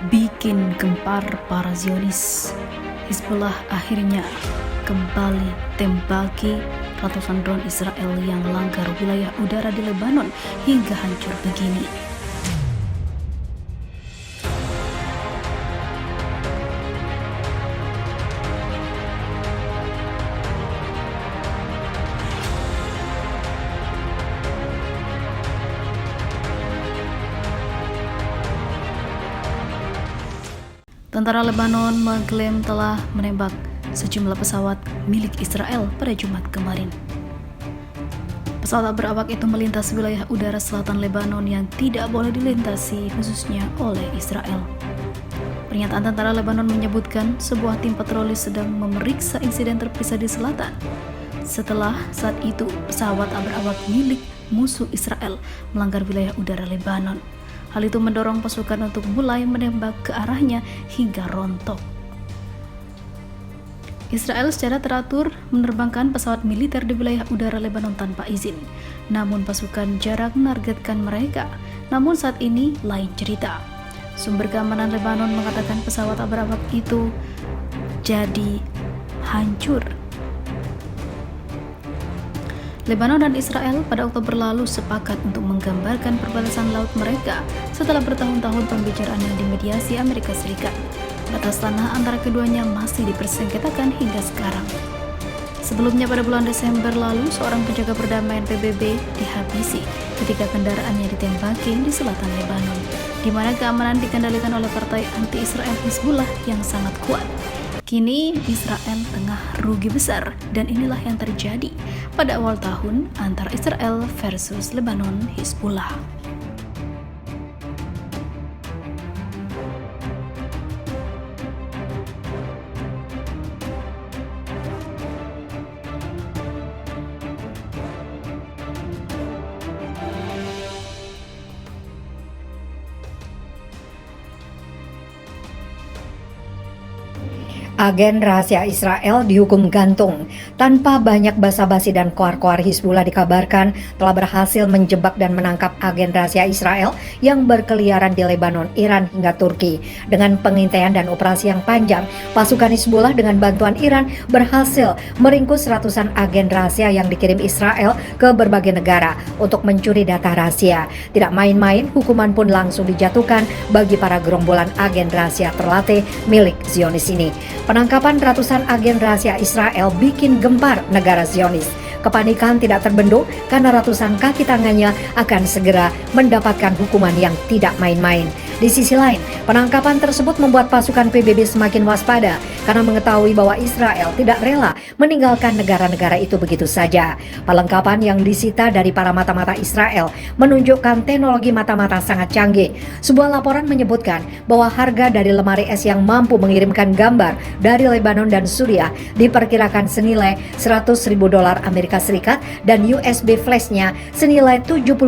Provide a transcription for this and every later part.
bikin gempar para Zionis. Hizbullah akhirnya kembali tembaki ratusan drone Israel yang langgar wilayah udara di Lebanon hingga hancur begini. Tentara Lebanon mengklaim telah menembak sejumlah pesawat milik Israel pada Jumat kemarin. Pesawat berawak itu melintas wilayah udara selatan Lebanon yang tidak boleh dilintasi khususnya oleh Israel. Pernyataan tentara Lebanon menyebutkan sebuah tim patroli sedang memeriksa insiden terpisah di selatan. Setelah saat itu, pesawat berawak milik musuh Israel melanggar wilayah udara Lebanon. Hal itu mendorong pasukan untuk mulai menembak ke arahnya hingga rontok. Israel secara teratur menerbangkan pesawat militer di wilayah udara Lebanon tanpa izin. Namun pasukan jarang menargetkan mereka. Namun saat ini lain cerita. Sumber keamanan Lebanon mengatakan pesawat berawak itu jadi hancur. Lebanon dan Israel pada Oktober lalu sepakat untuk menggambarkan perbatasan laut mereka setelah bertahun-tahun pembicaraan yang dimediasi Amerika Serikat. Batas tanah antara keduanya masih dipersengketakan hingga sekarang. Sebelumnya pada bulan Desember lalu, seorang penjaga perdamaian PBB dihabisi ketika kendaraannya ditembaki di selatan Lebanon, di mana keamanan dikendalikan oleh partai anti-Israel Hizbullah yang sangat kuat. Kini Israel tengah rugi besar dan inilah yang terjadi pada awal tahun antara Israel versus Lebanon Hizbullah. Agen rahasia Israel dihukum gantung. Tanpa banyak basa-basi dan koar-koar, Hizbullah dikabarkan telah berhasil menjebak dan menangkap agen rahasia Israel yang berkeliaran di Lebanon, Iran hingga Turki. Dengan pengintaian dan operasi yang panjang, pasukan Hizbullah dengan bantuan Iran berhasil meringkus ratusan agen rahasia yang dikirim Israel ke berbagai negara untuk mencuri data rahasia. Tidak main-main, hukuman pun langsung dijatuhkan bagi para gerombolan agen rahasia terlatih milik Zionis ini. Penangkapan ratusan agen rahasia Israel bikin gempar negara Zionis. Kepanikan tidak terbendung karena ratusan kaki tangannya akan segera mendapatkan hukuman yang tidak main-main. Di sisi lain, penangkapan tersebut membuat pasukan PBB semakin waspada karena mengetahui bahwa Israel tidak rela meninggalkan negara-negara itu begitu saja. Perlengkapan yang disita dari para mata-mata Israel menunjukkan teknologi mata-mata sangat canggih. Sebuah laporan menyebutkan bahwa harga dari lemari es yang mampu mengirimkan gambar dari Lebanon dan Suriah diperkirakan senilai $100.000 Amerika Serikat dan USB flashnya senilai $70.000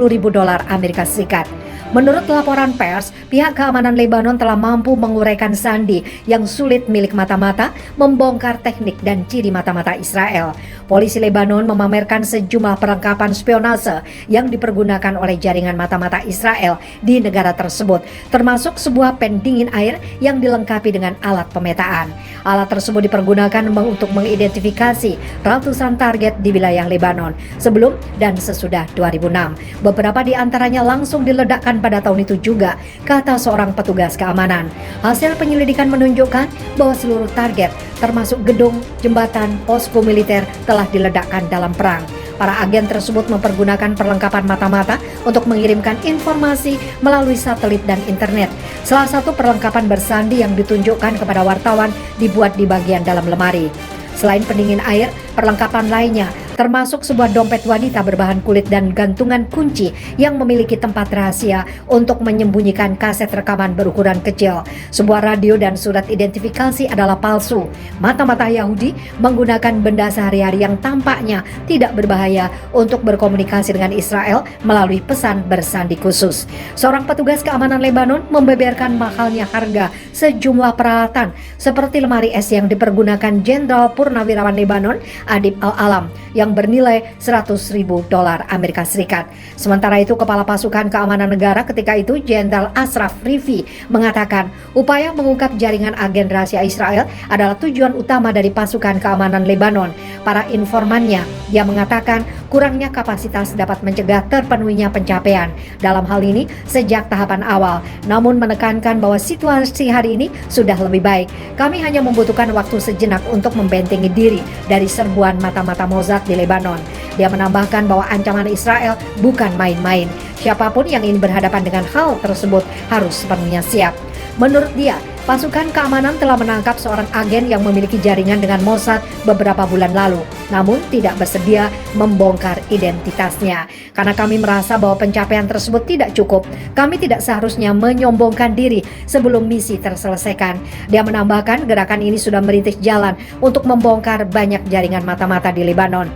Amerika Serikat. Menurut laporan pers, pihak keamanan Lebanon telah mampu menguraikan sandi yang sulit milik mata-mata, membongkar teknik dan ciri mata-mata Israel. Polisi Lebanon memamerkan sejumlah perlengkapan spionase yang dipergunakan oleh jaringan mata-mata Israel di negara tersebut, termasuk sebuah pendingin air yang dilengkapi dengan alat pemetaan. Alat tersebut dipergunakan untuk mengidentifikasi ratusan target di wilayah Lebanon sebelum dan sesudah 2006. Beberapa di antaranya langsung diledakkan pada tahun itu juga, kata seorang petugas keamanan. Hasil penyelidikan menunjukkan bahwa seluruh target, termasuk gedung, jembatan, posko militer, telah diledakkan dalam perang. Para agen tersebut mempergunakan perlengkapan mata-mata untuk mengirimkan informasi melalui satelit dan internet. Salah satu perlengkapan bersandi yang ditunjukkan kepada wartawan dibuat di bagian dalam lemari. Selain pendingin air, perlengkapan lainnya termasuk sebuah dompet wanita berbahan kulit dan gantungan kunci yang memiliki tempat rahasia untuk menyembunyikan kaset rekaman berukuran kecil. Sebuah radio dan surat identifikasi adalah palsu. Mata-mata Yahudi menggunakan benda sehari-hari yang tampaknya tidak berbahaya untuk berkomunikasi dengan Israel melalui pesan bersandi khusus. Seorang petugas keamanan Lebanon membeberkan mahalnya harga sejumlah peralatan seperti lemari es yang dipergunakan Jenderal Purnawirawan Lebanon Adib Al-Alam yang bernilai $100.000 Amerika Serikat. Sementara itu, Kepala Pasukan Keamanan Negara ketika itu, Jenderal Ashraf Rifi, mengatakan upaya mengungkap jaringan agen rahasia Israel adalah tujuan utama dari pasukan keamanan Lebanon. Para informannya, dia mengatakan kurangnya kapasitas dapat mencegah terpenuhinya pencapaian dalam hal ini sejak tahapan awal, namun menekankan bahwa situasi hari ini sudah lebih baik. Kami hanya membutuhkan waktu sejenak untuk membentengi diri dari serbuan mata-mata Mossad di Lebanon. Dia menambahkan bahwa ancaman Israel bukan main-main. Siapapun yang ingin berhadapan dengan hal tersebut harus sepenuhnya siap. Menurut dia, pasukan keamanan telah menangkap seorang agen yang memiliki jaringan dengan Mossad beberapa bulan lalu, namun tidak bersedia membongkar identitasnya. Karena kami merasa bahwa pencapaian tersebut tidak cukup, kami tidak seharusnya menyombongkan diri sebelum misi terselesaikan. Dia menambahkan gerakan ini sudah merintis jalan untuk membongkar banyak jaringan mata-mata di Lebanon.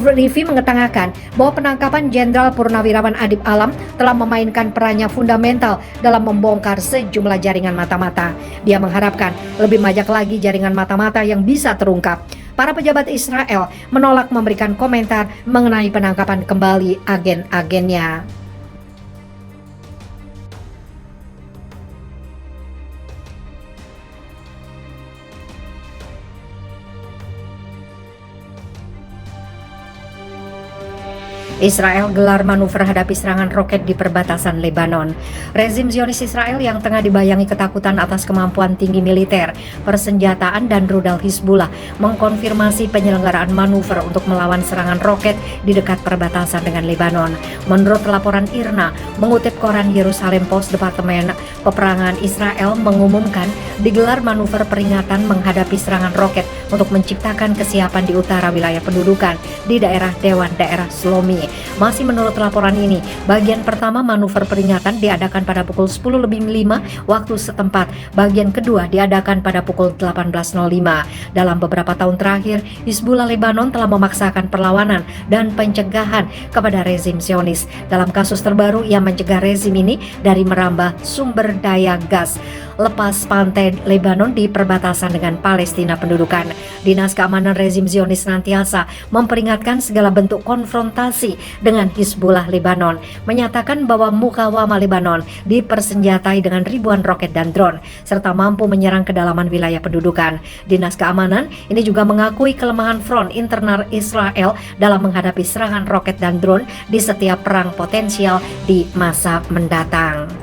Rifi mengatakan bahwa penangkapan Jenderal Purnawirawan Adib Alam telah memainkan perannya fundamental dalam membongkar sejumlah jaringan mata-mata. Dia mengharapkan lebih banyak lagi jaringan mata-mata yang bisa terungkap. Para pejabat Israel menolak memberikan komentar mengenai penangkapan kembali agen-agennya. Israel gelar manuver hadapi serangan roket di perbatasan Lebanon. Rezim Zionis Israel yang tengah dibayangi ketakutan atas kemampuan tinggi militer, persenjataan dan rudal Hizbullah mengkonfirmasi penyelenggaraan manuver untuk melawan serangan roket di dekat perbatasan dengan Lebanon. Menurut laporan IRNA, mengutip koran Yerusalem Post, Departemen Peperangan Israel mengumumkan digelar manuver peringatan menghadapi serangan roket untuk menciptakan kesiapan di utara wilayah pendudukan di daerah Dewan Daerah Shlomi. Masih menurut laporan ini, bagian pertama manuver peringatan diadakan pada pukul 10:05 waktu setempat. Bagian kedua diadakan pada pukul 18:05. Dalam beberapa tahun terakhir, Hizbullah Lebanon telah memaksakan perlawanan dan pencegahan kepada rezim Zionis. Dalam kasus terbaru, ia mencegah rezim ini dari merambah sumber daya gas lepas pantai Lebanon di perbatasan dengan Palestina pendudukan. Dinas Keamanan rezim Zionis senantiasa memperingatkan segala bentuk konfrontasi dengan Hizbullah Lebanon, menyatakan bahwa Mukawamah Lebanon dipersenjatai dengan ribuan roket dan drone, serta mampu menyerang kedalaman wilayah pendudukan. Dinas Keamanan ini juga mengakui kelemahan front internal Israel dalam menghadapi serangan roket dan drone di setiap perang potensial di masa mendatang.